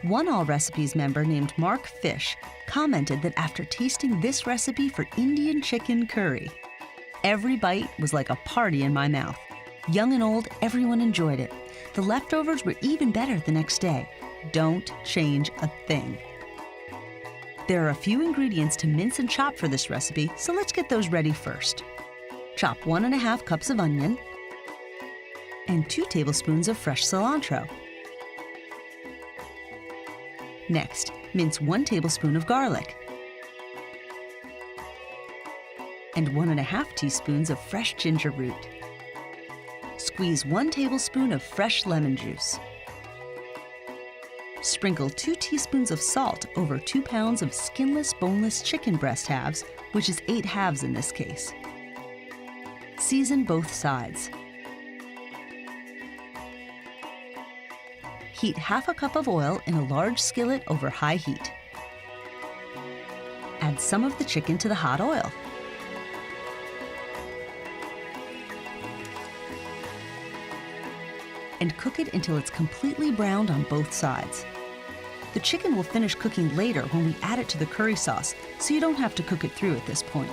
One All Recipes member named Mark Fish commented that after tasting this recipe for Indian chicken curry, every bite was like a party in my mouth. Young and old, everyone enjoyed it. The leftovers were even better the next day. Don't change a thing. There are a few ingredients to mince and chop for this recipe, so let's get those ready first. Chop 1½ cups of onion and 2 tablespoons of fresh cilantro. Next, mince 1 tablespoon of garlic and 1½ teaspoons of fresh ginger root. Squeeze 1 tablespoon of fresh lemon juice. Sprinkle 2 teaspoons of salt over 2 pounds of skinless, boneless chicken breast halves, which is 8 halves in this case. Season both sides. Heat ½ cup of oil in a large skillet over high heat. Add some of the chicken to the hot oil. And cook it until it's completely browned on both sides. The chicken will finish cooking later when we add it to the curry sauce, so you don't have to cook it through at this point.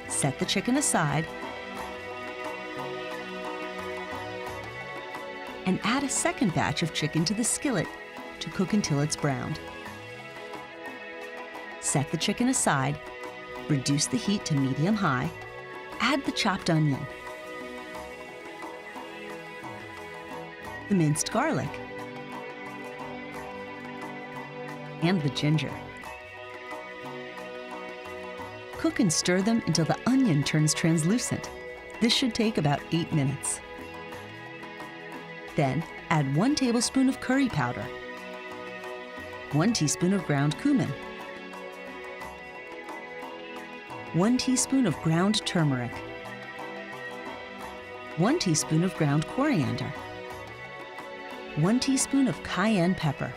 Set the chicken aside and add a second batch of chicken to the skillet to cook until it's browned. Set the chicken aside, reduce the heat to medium-high, add the chopped onion, the minced garlic, and the ginger. Cook and stir them until the onion turns translucent. This should take about 8 minutes. Then add 1 tablespoon of curry powder, 1 teaspoon of ground cumin, 1 teaspoon of ground turmeric, 1 teaspoon of ground coriander, 1 teaspoon of cayenne pepper,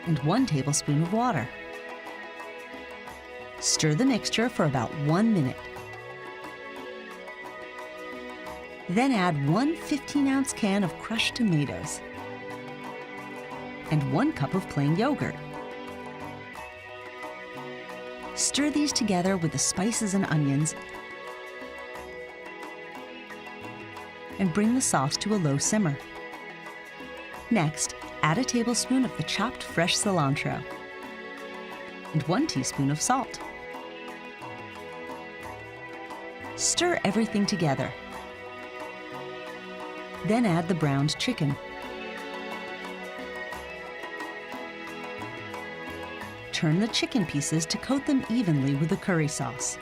and 1 tablespoon of water. Stir the mixture for about 1 minute. Then add 1 15-ounce can of crushed tomatoes and 1 cup of plain yogurt. Stir these together with the spices and onions and bring the sauce to a low simmer. Next, add a tablespoon of the chopped fresh cilantro and 1 teaspoon of salt. Stir everything together. Then add the browned chicken. Turn the chicken pieces to coat them evenly with the curry sauce.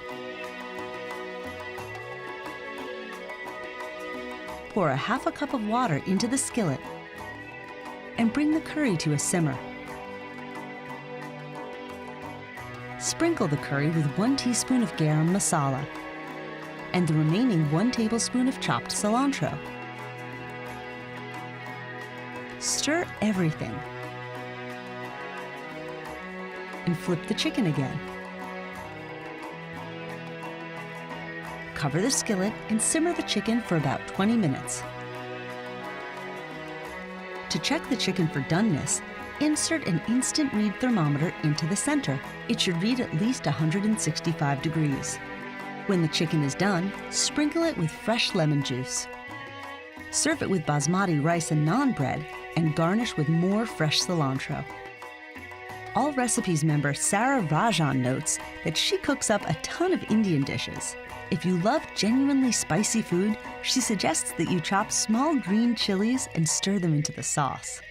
Pour ½ cup of water into the skillet and bring the curry to a simmer. Sprinkle the curry with 1 teaspoon of garam masala and the remaining 1 tablespoon of chopped cilantro. Stir everything and flip the chicken again. Cover the skillet and simmer the chicken for about 20 minutes. To check the chicken for doneness, insert an instant read thermometer into the center. It should read at least 165 degrees. When the chicken is done, sprinkle it with fresh lemon juice. Serve it with basmati rice and naan bread and garnish with more fresh cilantro. All Recipes member Sarah Rajan notes that she cooks up a ton of Indian dishes. If you love genuinely spicy food, she suggests that you chop small green chilies and stir them into the sauce.